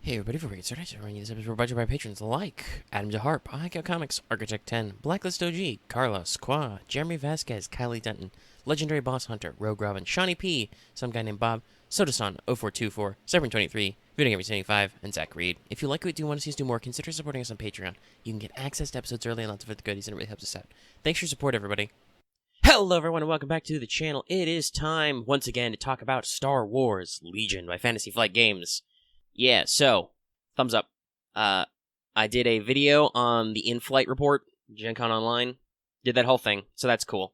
Hey everybody, before we get started, running this episode brought to you by patrons like Adam DeHarp, Highcow Comics, Architect 10, Blacklist OG, Carlos, Qua, Jeremy Vasquez, Kylie Denton, Legendary Boss Hunter, Rogue Robin, Shawnee P, some guy named Bob, Sodasan, 0424, Cyber23, Viewing Every 75, and Zach Reed. If you like what you want to see us do more, consider supporting us on Patreon. You can get access to episodes early and lots of other goodies, and it really helps us out. Thanks for your support, everybody. Hello everyone, and welcome back to the channel. It is time, once again, to talk about Star Wars Legion by Fantasy Flight Games. Yeah, so, thumbs up. I did a video on the in-flight report, Gencon Online. Did that whole thing, so that's cool.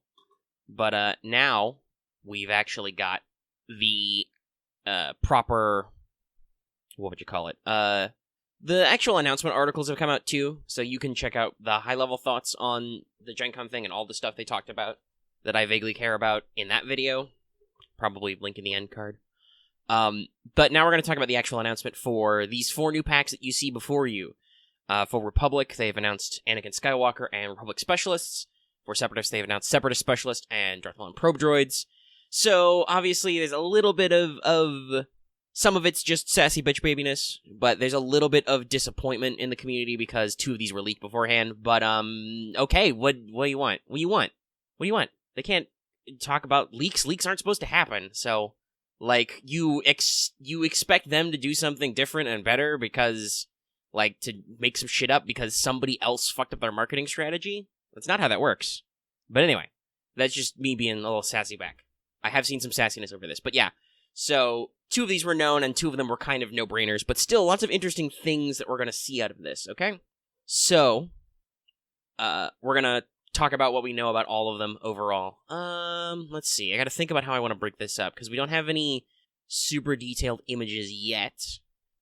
But now, we've actually got the proper, what would you call it? The actual announcement articles have come out too, so you can check out the high-level thoughts on the Gencon thing and all the stuff they talked about that I vaguely care about in that video. Probably link in the end card. But now we're going to talk about the actual announcement for these 4 new packs that you see before you. For Republic, they've announced Anakin Skywalker and Republic Specialists. For Separatists, they've announced Separatist Specialist and Darth Maul and Probe Droids. So, obviously, there's a little bit of some of it's just sassy bitch babiness, but there's a little bit of disappointment in the community because 2 of these were leaked beforehand. But, okay, what do you want? What do you want? What do you want? They can't talk about leaks. Leaks aren't supposed to happen, so... Like, you expect them to do something different and better because, like, to make some shit up because somebody else fucked up their marketing strategy? That's not how that works. But anyway, that's just me being a little sassy back. I have seen some sassiness over this, but yeah. So, 2 of these were known, and 2 of them were kind of no-brainers, but still, lots of interesting things that we're going to see out of this, okay? So, we're going to talk about what we know about all of them overall. Let's see. I gotta think about how I want to break this up, because we don't have any super detailed images yet.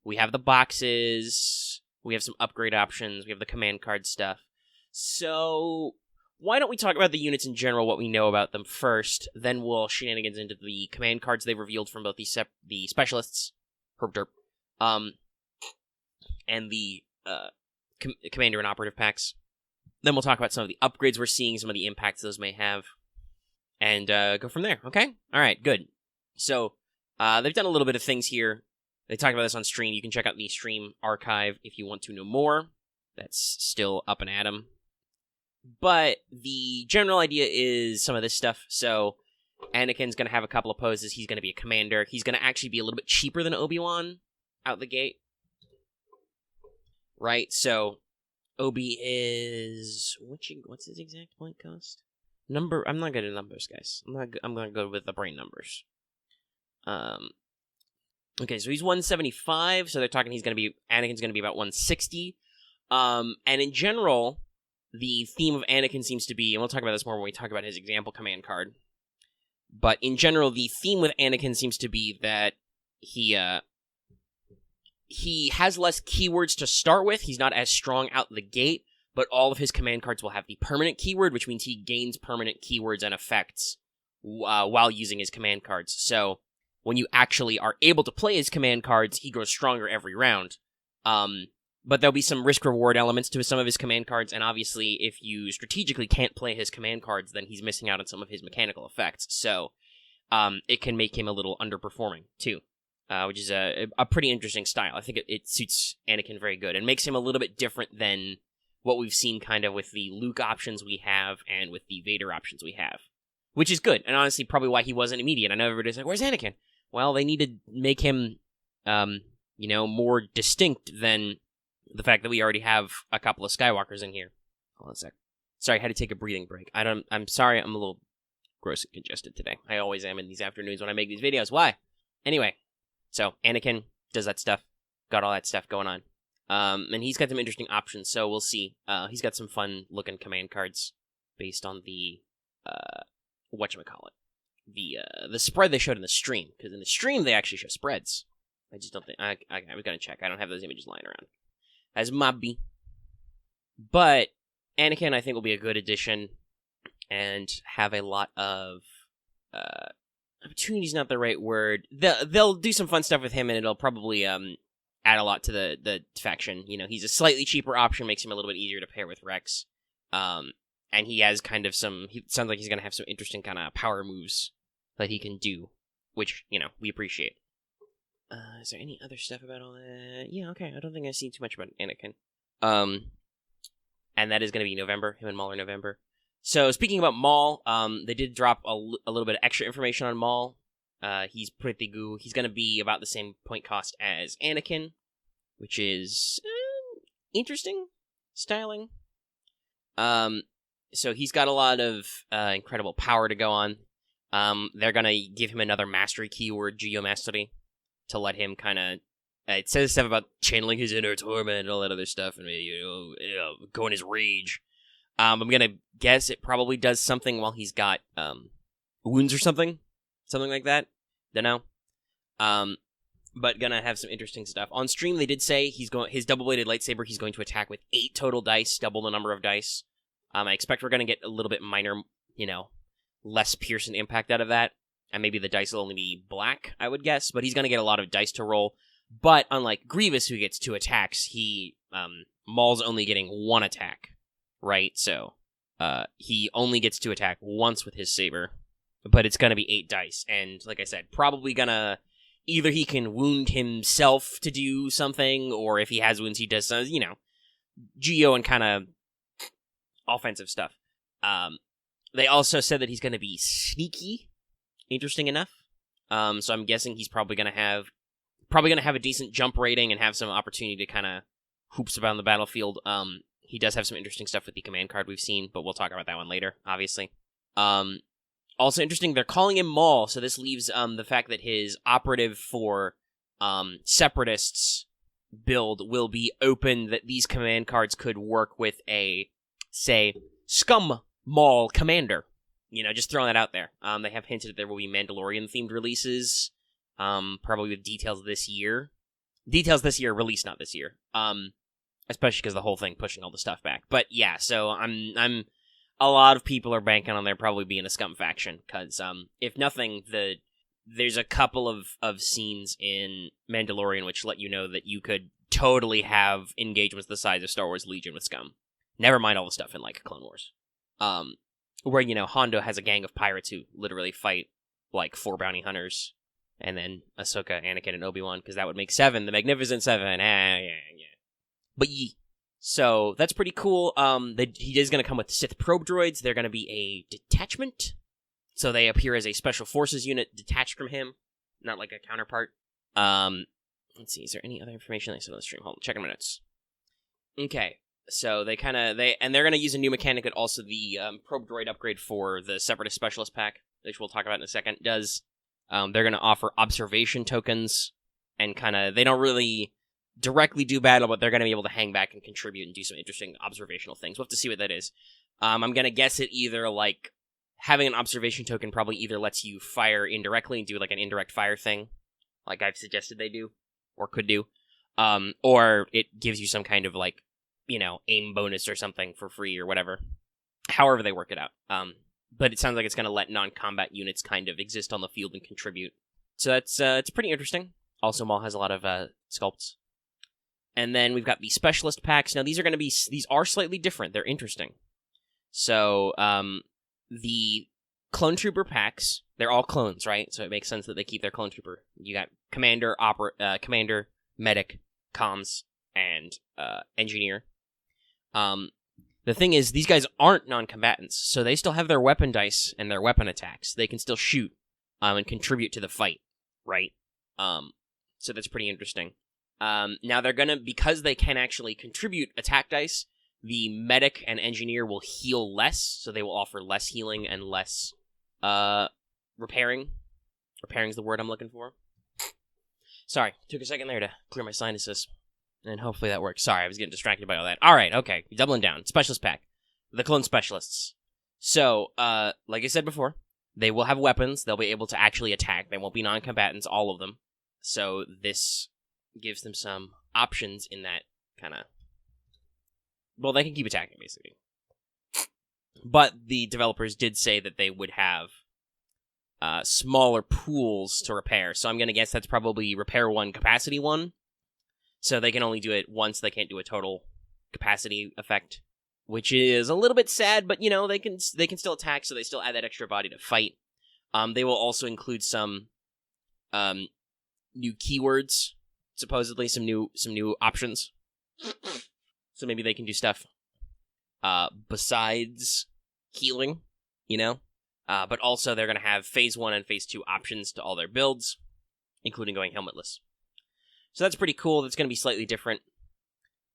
We have the boxes, we have some upgrade options, we have the command card stuff. So, why don't we talk about the units in general, what we know about them first, then we'll shenanigans into the command cards they've revealed from both the specialists, herp derp, and the commander and operative packs. Then we'll talk about some of the upgrades we're seeing, some of the impacts those may have, and go from there, okay? Alright, good. So, they've done a little bit of things here. They talked about this on stream. You can check out the stream archive if you want to know more. That's still up and at 'em. But the general idea is some of this stuff. So, Anakin's going to have a couple of poses. He's going to be a commander. He's going to actually be a little bit cheaper than Obi-Wan out the gate. Right, so... Obi is... What's his exact point cost? I'm not good at numbers, guys. I'm gonna go with the brain numbers. Okay, so he's 175, so they're talking Anakin's gonna be about 160. And in general, the theme of Anakin seems to be, and we'll talk about this more when we talk about his example command card, but in general, the theme with Anakin seems to be that he has less keywords to start with. He's not as strong out the gate, but all of his command cards will have the permanent keyword, which means he gains permanent keywords and effects while using his command cards. So when you actually are able to play his command cards, he grows stronger every round. But there'll be some risk-reward elements to some of his command cards, and obviously if you strategically can't play his command cards, then he's missing out on some of his mechanical effects. So it can make him a little underperforming, too. Which is a pretty interesting style. I think it suits Anakin very good and makes him a little bit different than what we've seen kind of with the Luke options we have and with the Vader options we have. Which is good, and honestly probably why he wasn't immediate. I know everybody's like, where's Anakin? Well, they need to make him, more distinct than the fact that we already have a couple of Skywalkers in here. Hold on a sec. Sorry, I had to take a breathing break. I'm sorry, I'm a little gross and congested today. I always am in these afternoons when I make these videos. Why? Anyway. So, Anakin does that stuff, got all that stuff going on. And he's got some interesting options, so we'll see. He's got some fun-looking command cards based on the, whatchamacallit, the spread they showed in the stream. Because in the stream, they actually show spreads. I just don't think, I was going to check. I don't have those images lying around. As Mobby. But, Anakin, I think, will be a good addition, and have a lot of, opportunity's not the right word. They'll do some fun stuff with him, and it'll probably add a lot to the faction. You know, he's a slightly cheaper option, makes him a little bit easier to pair with Rex. And he has kind of he sounds like he's going to have some interesting kind of power moves that he can do, which, we appreciate. Is there any other stuff about all that? Yeah, okay. I don't think I've seen too much about Anakin. And that is going to be November. Him and Maul are November. So speaking about Maul, they did drop a little bit of extra information on Maul. He's pretty good. He's going to be about the same point cost as Anakin, which is interesting styling. So he's got a lot of incredible power to go on. They're going to give him another mastery keyword, Geomastery, to let him kind of... it says stuff about channeling his inner torment and all that other stuff, and go in his rage. I'm gonna guess it probably does something while he's got wounds or something like that. Dunno. But gonna have some interesting stuff on stream. They did say his double-bladed lightsaber. He's going to attack with 8 total dice, double the number of dice. I expect we're gonna get a little bit minor, less piercing impact out of that. And maybe the dice will only be black, I would guess. But he's going to get a lot of dice to roll. But unlike Grievous, who gets 2 attacks, Maul's only getting 1 attack, right? So he only gets to attack once with his saber. But it's going to be 8 dice. And like I said, probably going to... Either he can wound himself to do something, or if he has wounds, he does some, Geo and kind of offensive stuff. They also said that he's going to be sneaky. Interesting enough. So I'm guessing he's probably gonna have a decent jump rating and have some opportunity to kind of hoops about the battlefield. He does have some interesting stuff with the command card we've seen, but we'll talk about that one later, obviously. Also interesting, they're calling him Maul, so this leaves the fact that his operative for Separatists build will be open, that these command cards could work with a, say, Scum Maul commander. Just throwing that out there. They have hinted that there will be Mandalorian-themed releases, probably with details this year. Details this year, release not this year. Especially because the whole thing pushing all the stuff back. But yeah, so I'm a lot of people are banking on there probably being a Scum faction, because if nothing, there's a couple of scenes in Mandalorian which let you know that you could totally have engagements the size of Star Wars Legion with Scum. Never mind all the stuff in Clone Wars. Where, Hondo has a gang of pirates who literally fight, 4 bounty hunters, and then Ahsoka, Anakin, and Obi-Wan, because that would make 7, the Magnificent 7, yeah. But so, that's pretty cool. He is going to come with Sith probe droids. They're going to be a detachment, so they appear as a special forces unit detached from him, not like a counterpart. Let's see, is there any other information I said on the stream? Hold on, checking my notes. Okay. So they're going to use a new mechanic that also the probe droid upgrade for the Separatist Specialist Pack, which we'll talk about in a second, does. They're going to offer observation tokens, and they don't really directly do battle, but they're going to be able to hang back and contribute and do some interesting observational things. We'll have to see what that is. I'm going to guess it either having an observation token probably either lets you fire indirectly and do an indirect fire thing, like I've suggested they do, or could do, or it gives you some kind of aim bonus or something for free or whatever. However they work it out. But it sounds like it's going to let non-combat units kind of exist on the field and contribute. So that's it's pretty interesting. Also, Maul has a lot of sculpts. And then we've got the Specialist Packs. Now, these are slightly different. They're interesting. So, the Clone Trooper packs, they're all clones, right? So it makes sense that they keep their Clone Trooper. You got Commander, Medic, Comms, and Engineer. The thing is, these guys aren't non-combatants, so they still have their weapon dice and their weapon attacks. They can still shoot and contribute to the fight, right? So that's pretty interesting. Now they're gonna, because they can actually contribute attack dice, the Medic and Engineer will heal less, so they will offer less healing and less repairing. Repairing's the word I'm looking for. Sorry, took a second there to clear my sinuses. And hopefully that works. Sorry, I was getting distracted by all that. Alright, okay. Doubling down. Specialist Pack. The Clone Specialists. So, like I said before, they will have weapons. They'll be able to actually attack. They won't be non-combatants, all of them. So, this gives them some options in that kind of... Well, they can keep attacking, basically. But the developers did say that they would have smaller pools to repair. So I'm going to guess that's probably Repair 1, Capacity 1. So they can only do it once, they can't do a total capacity effect, which is a little bit sad, but they can still attack, so they still add that extra body to fight. They will also include some new keywords, supposedly some new options. So maybe they can do stuff besides healing, but also they're going to have Phase 1 and Phase 2 options to all their builds, including going helmetless. So that's pretty cool. That's going to be slightly different.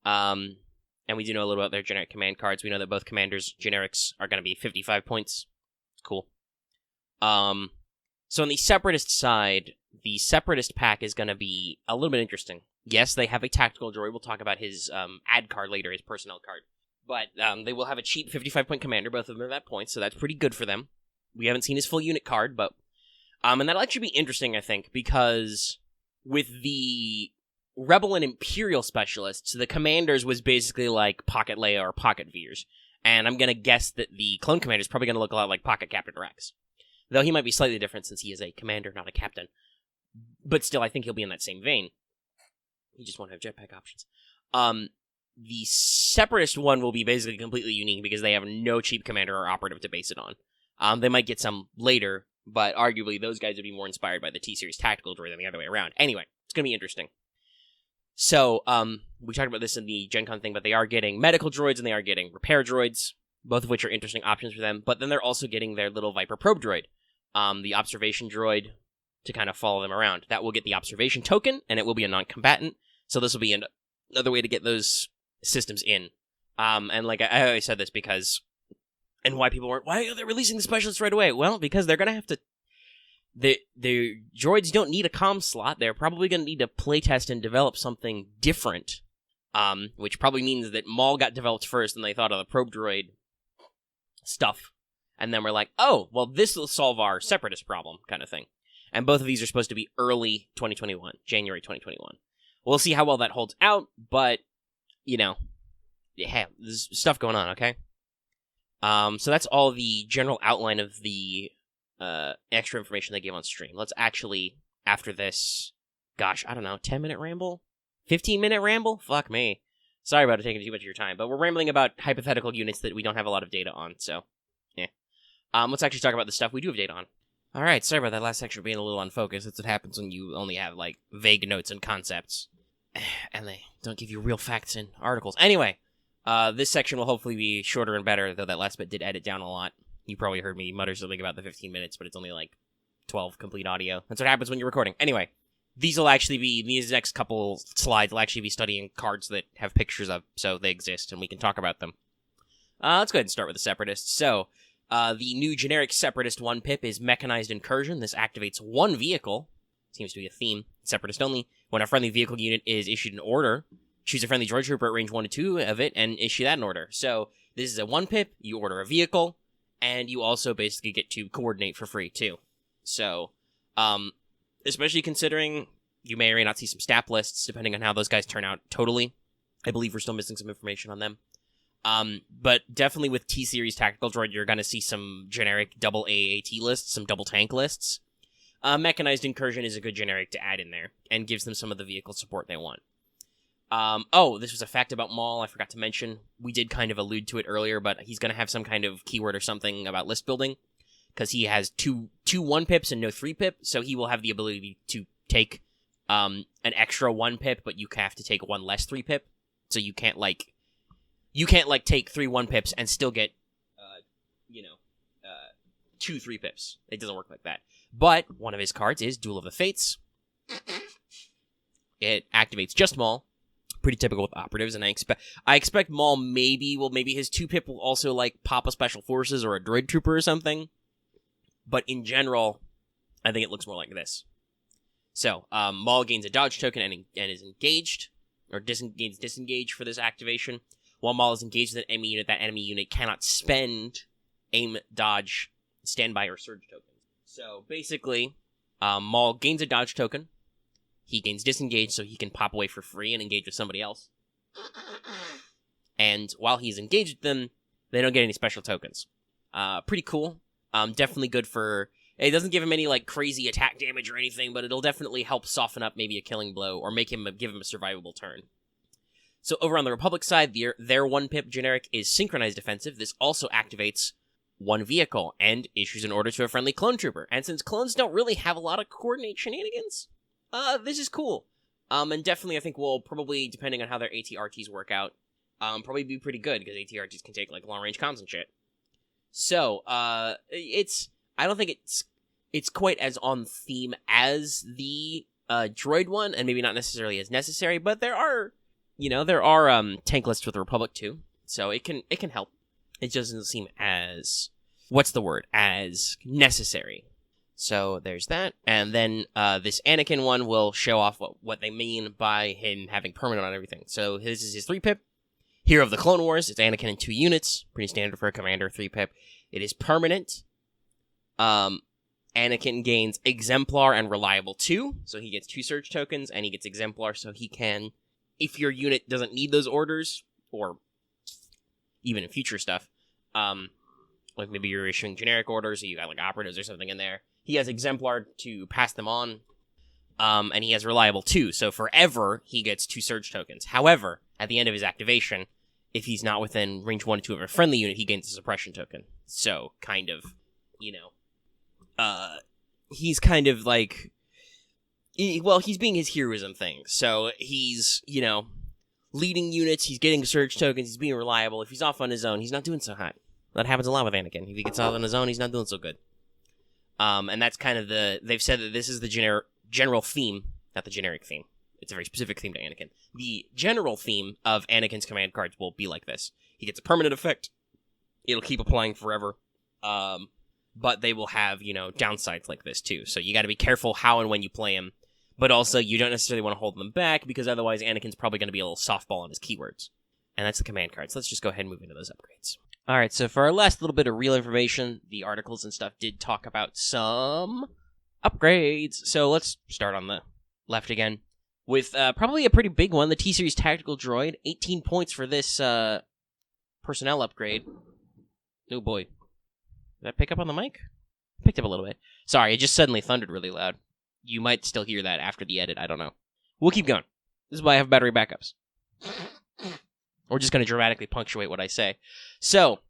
And we do know a little about their generic command cards. We know that both commanders' generics are going to be 55 points. Cool. So on the Separatist side, the Separatist Pack is going to be a little bit interesting. Yes, they have a tactical droid. We'll talk about his ad card later, his personnel card. But they will have a cheap 55-point commander. Both of them are at that point, so that's pretty good for them. We haven't seen his full unit card, but... and that'll actually be interesting, I think, because with the Rebel and Imperial specialists, the commanders was basically like Pocket Leia or Pocket Veers. And I'm going to guess that the clone commander is probably going to look a lot like Pocket Captain Rex. Though he might be slightly different since he is a commander, not a captain. But still, I think he'll be in that same vein. He just won't have jetpack options. The Separatist one will be basically completely unique because they have no cheap commander or operative to base it on. They might get some later, but arguably those guys would be more inspired by the T-Series tactical droid than the other way around. Anyway, it's going to be interesting. So, we talked about this in the Gencon thing, but they are getting medical droids and they are getting repair droids, both of which are interesting options for them. But then they're also getting their little Viper probe droid, the observation droid, to kind of follow them around. That will get the observation token, and it will be a non-combatant. So this will be another way to get those systems in. And like I always said this because, and why people weren't, why are they releasing the specialists right away? Well, because they're going to have to, the droids don't need a comm slot. They're probably going to need to playtest and develop something different, which probably means that Maul got developed first, and they thought of the probe droid stuff. And then we're like, oh, well, this will solve our Separatist problem, kind of thing. And both of these are supposed to be early 2021, January 2021. We'll see how well that holds out, but, yeah, there's stuff going on, okay? So that's all the general outline of the extra information they gave on stream. Let's actually, after this, 10-minute ramble? 15-minute ramble? Fuck me. Sorry about it taking too much of your time, but we're rambling about hypothetical units that we don't have a lot of data on, so, yeah. Let's actually talk about the stuff we do have data on. Alright, sorry about that last section being a little unfocused. That's what happens when you only have, vague notes and concepts. And they don't give you real facts in articles. Anyway, this section will hopefully be shorter and better, though that last bit did edit down a lot. You probably heard me mutter something about the 15 minutes, but it's only 12 complete audio. That's what happens when you're recording. Anyway, these next couple slides will actually be studying cards that have pictures of, so they exist, and we can talk about them. Let's go ahead and start with the Separatists. So, the new generic Separatist 1 pip is Mechanized Incursion. This activates one vehicle. Seems to be a theme. Separatist only. When a friendly vehicle unit is issued an order, choose a friendly droid trooper at range 1 to 2 of it and issue that an order. So, this is a 1 pip, you order a vehicle, and you also basically get to coordinate for free, too. So, especially considering you may or may not see some stat lists, depending on how those guys turn out totally. I believe we're still missing some information on them. But definitely with T-Series Tactical Droid, you're going to see some generic double AAT lists, some double tank lists. Mechanized Incursion is a good generic to add in there, and gives them some of the vehicle support they want. This was a fact about Maul I forgot to mention. We did kind of allude to it earlier, but he's going to have some kind of keyword or something about list building, because he has two 1 pips and no 3 pip, so he will have the ability to take an extra 1 pip, but you have to take 1 less 3 pip, so you can't take 3 1 pips and still get, 2 3 pips. It doesn't work like that. But one of his cards is Duel of the Fates. It activates just Maul. Pretty typical with operatives, and I expect Maul maybe his 2 pip will also pop a Special Forces or a Droid Trooper or something. But in general, I think it looks more like this. So, Maul gains a dodge token and is engaged, or gains disengage for this activation. While Maul is engaged with an enemy unit, that enemy unit cannot spend aim, dodge, standby, or surge tokens. So basically, Maul gains a dodge token. He gains disengage so he can pop away for free and engage with somebody else. And while he's engaged with them, they don't get any special tokens. Pretty cool. Definitely good for... It doesn't give him any crazy attack damage or anything, but it'll definitely help soften up maybe a killing blow or give him a survivable turn. So over on the Republic side, their 1 pip generic is Synchronized Defensive. This also activates 1 vehicle and issues an order to a friendly clone trooper. And since clones don't really have a lot of coordinate shenanigans, this is cool. And definitely I think we'll probably, depending on how their ATRTs work out, probably be pretty good, because ATRTs can take, like, long-range comms and shit. So, I don't think it's quite as on theme as the, droid one, and maybe not necessarily as necessary, but there are tank lists with the Republic too, so it can help. It just doesn't seem as, as necessary. So there's that, and then this Anakin one will show off what they mean by him having permanent on everything. So this is his 3-pip. Hero of the Clone Wars. It's Anakin in 2 units. Pretty standard for a commander 3-pip. It is permanent. Anakin gains Exemplar and Reliable 2, so he gets 2 Surge tokens, and he gets Exemplar, so he can, if your unit doesn't need those orders, or even in future stuff, like maybe you're issuing generic orders, or you got like operatives or something in there, he has Exemplar to pass them on, and he has Reliable 2, so forever he gets 2 Surge tokens. However, at the end of his activation, if he's not within range 1 to 2 of a friendly unit, he gains a Suppression token. So, kind of, he's kind of like, he's being his heroism thing. So he's, leading units, he's getting Surge tokens, he's being reliable. If he's off on his own, he's not doing so hot. That happens a lot with Anakin. If he gets off on his own, he's not doing so good. And that's kind of they've said that this is the general theme, not the generic theme. It's a very specific theme to Anakin. The general theme of Anakin's command cards will be like this. He gets a permanent effect. It'll keep applying forever. But they will have, downsides like this too. So you got to be careful how and when you play him. But also, you don't necessarily want to hold them back, because otherwise Anakin's probably going to be a little softball on his keywords. And that's the command cards. Let's just go ahead and move into those upgrades. Alright, so for our last little bit of real information, the articles and stuff did talk about some upgrades. So let's start on the left again. With probably a pretty big one, the T-Series Tactical Droid. 18 points for this personnel upgrade. Oh boy. Did that pick up on the mic? Picked up a little bit. Sorry, it just suddenly thundered really loud. You might still hear that after the edit, I don't know. We'll keep going. This is why I have battery backups. We're just going to dramatically punctuate what I say. So,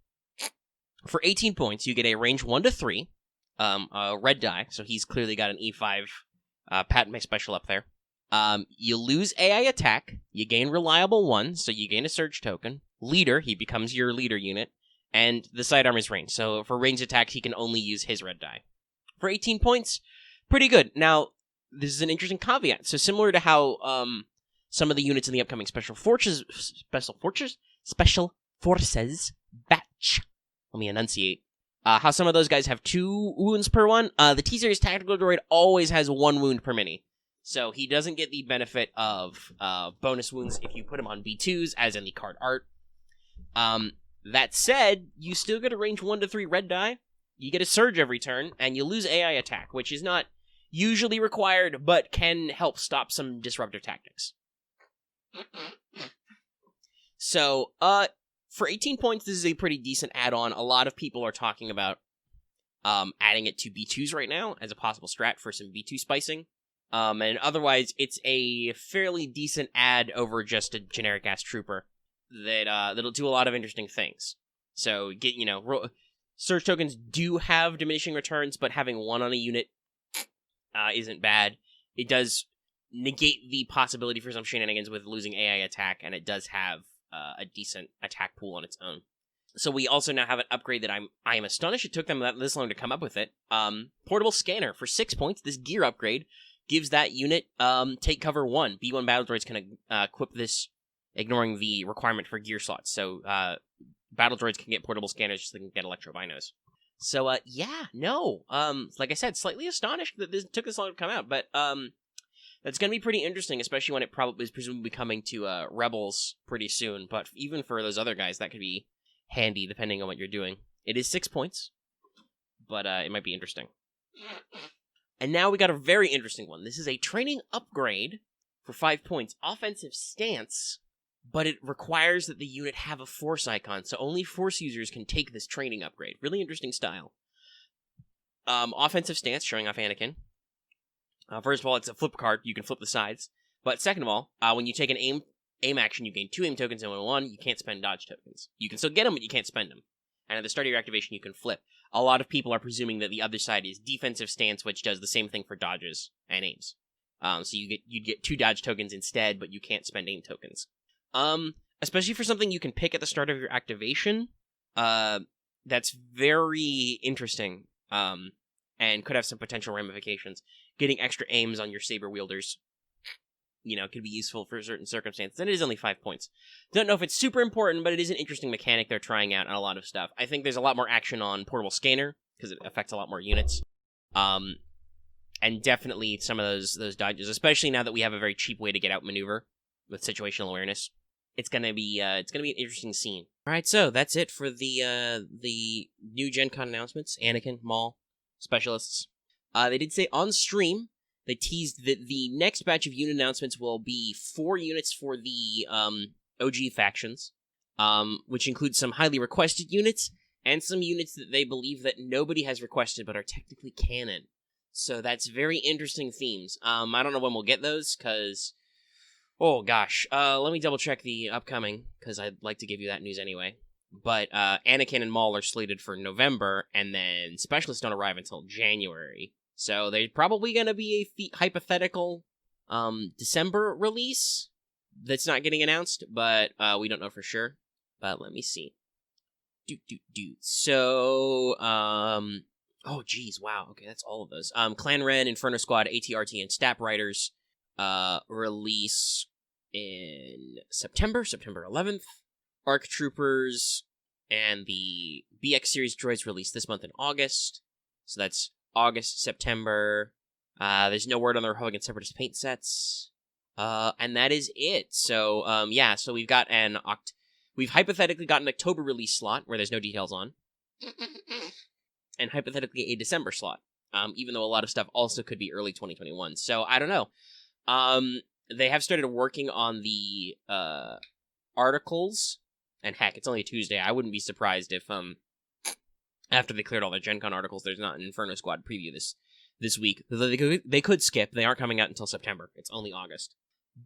for 18 points, you get a range 1 to 3, a red die, so he's clearly got an E5 Patent special up there. You lose AI attack, you gain Reliable 1, so you gain a Surge token. Leader, he becomes your leader unit. And the sidearm is range, so for ranged attacks, he can only use his red die. For 18 points, pretty good. Now, this is an interesting caveat. So similar to how some of the units in the upcoming Special Forces batch, let me enunciate, how some of those guys have 2 wounds per one, the T-Series Tactical Droid always has 1 wound per mini. So he doesn't get the benefit of bonus wounds if you put him on B2s, as in the card art. That said, you still get a range 1 to 3 red die, you get a Surge every turn, and you lose AI attack, which is not usually required, but can help stop some disruptive tactics. So, for 18 points, this is a pretty decent add-on. A lot of people are talking about adding it to B2s right now as a possible strat for some B2 spicing. And otherwise, it's a fairly decent add over just a generic-ass trooper that'll do a lot of interesting things. So, Surge tokens do have diminishing returns, but having 1 on a unit isn't bad. It does negate the possibility for some shenanigans with losing AI attack, and it does have a decent attack pool on its own. So we also now have an upgrade that I am astonished it took them this long to come up with it. Portable Scanner for 6 points. This gear upgrade gives that unit take cover 1. B1 battle droids can equip this, ignoring the requirement for gear slots. So battle droids can get portable scanners just so they can get electrovinos. So like I said, slightly astonished that this took this long to come out, but that's going to be pretty interesting, especially when it probably is presumably coming to Rebels pretty soon. But even for those other guys, that could be handy depending on what you're doing. It is 6 points, but it might be interesting. And now we got a very interesting one. This is a training upgrade for 5 points. Offensive Stance, but it requires that the unit have a Force icon, so only Force users can take this training upgrade. Really interesting style. Offensive Stance, showing off Anakin. First of all, it's a flip card. You can flip the sides. But second of all, when you take an aim action, you gain 2 aim tokens, and when 1, you can't spend dodge tokens. You can still get them, but you can't spend them. And at the start of your activation, you can flip. A lot of people are presuming that the other side is Defensive Stance, which does the same thing for dodges and aims. So you'd get 2 dodge tokens instead, but you can't spend aim tokens. Especially for something you can pick at the start of your activation. That's very interesting. And could have some potential ramifications. Getting extra aims on your saber wielders, could be useful for certain circumstances. And it is only 5 points. Don't know if it's super important, but it is an interesting mechanic they're trying out on a lot of stuff. I think there's a lot more action on Portable Scanner, because it affects a lot more units. And definitely some of those dodges, especially now that we have a very cheap way to get outmaneuver with situational awareness. It's gonna be an interesting scene. All right, so that's it for the new Gen Con announcements. Anakin, Maul, Specialists. They did say on stream, they teased that the next batch of unit announcements will be 4 units for the OG factions, which includes some highly requested units and some units that they believe that nobody has requested but are technically canon. So that's very interesting themes. I don't know when we'll get those, because... Oh, gosh. Let me double-check the upcoming, because I'd like to give you that news anyway. But Anakin and Maul are slated for November, and then Specialists don't arrive until January. So they're probably going to be a hypothetical December release that's not getting announced, but we don't know for sure. But let me see. So, oh, geez, wow. Okay, that's all of those. Clan Ren, Inferno Squad, ATRT, and Stat Riders release in September 11th. Arc Troopers and the BX series droids release this month in August. So that's August, September. There's no word on the Republican Separatist paint sets. And that is it. So, so we've got we've hypothetically got an October release slot where there's no details on. And hypothetically a December slot. Even though a lot of stuff also could be early 2021. So, I don't know. They have started working on the articles, and heck, it's only a Tuesday. I wouldn't be surprised if after they cleared all their Gen Con articles, there's not an Inferno Squad preview this week. They could skip. They aren't coming out until September. It's only August.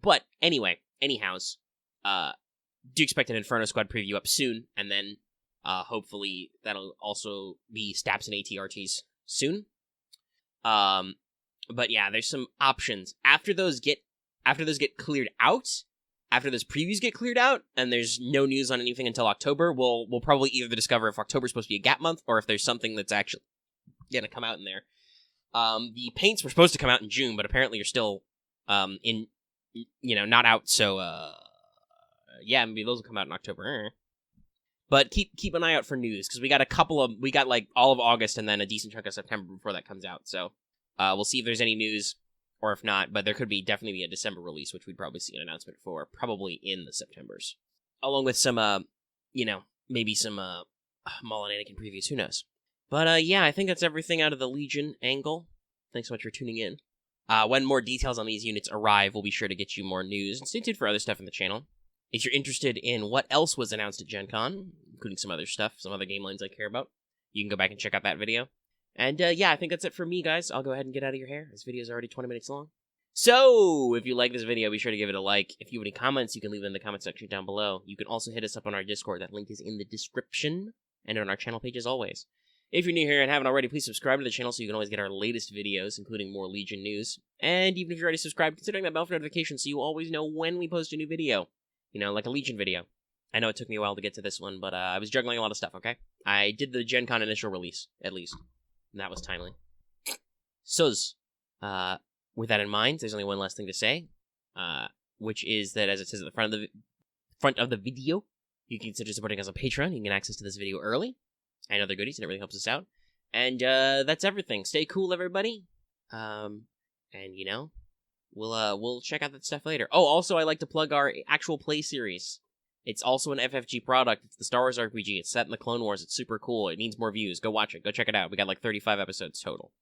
But anyway, anyhows, do expect an Inferno Squad preview up soon, and then hopefully that'll also be Staps and ATRTs soon. But yeah, there's some options after those get cleared out. After those previews get cleared out, and there's no news on anything until October, we'll probably either discover if October's supposed to be a gap month or if there's something that's actually gonna come out in there. The paints were supposed to come out in June, but apparently are still not out. So maybe those will come out in October. But keep an eye out for news, because we got like all of August and then a decent chunk of September before that comes out. So we'll see if there's any news. Or if not, but there could definitely be a December release, which we'd probably see an announcement for, probably in the Septembers. Along with some, maybe some Maul and Anakin previews, who knows. But I think that's everything out of the Legion angle. Thanks so much for tuning in. When more details on these units arrive, we'll be sure to get you more news, and stay tuned for other stuff in the channel. If you're interested in what else was announced at Gen Con, including some other stuff, some other game lines I care about, you can go back and check out that video. And, I think that's it for me, guys. I'll go ahead and get out of your hair. This video is already 20 minutes long. So, if you like this video, be sure to give it a like. If you have any comments, you can leave them in the comment section down below. You can also hit us up on our Discord. That link is in the description, and on our channel page as always. If you're new here and haven't already, please subscribe to the channel so you can always get our latest videos, including more Legion news. And even if you're already subscribed, consider that bell for notifications so you always know when we post a new video. Like a Legion video. I know it took me a while to get to this one, but I was juggling a lot of stuff, okay? I did the Gen Con initial release, at least. And that was timely. With that in mind, there's only one last thing to say, which is that, as it says at the front of the video, you can consider supporting us on Patreon. You can get access to this video early and other goodies, and it really helps us out. And that's everything. Stay cool, everybody. And we'll check out that stuff later. Oh, also, I like to plug our actual play series. It's also an FFG product. It's the Star Wars RPG. It's set in the Clone Wars. It's super cool. It needs more views. Go watch it. Go check it out. We got like 35 episodes total.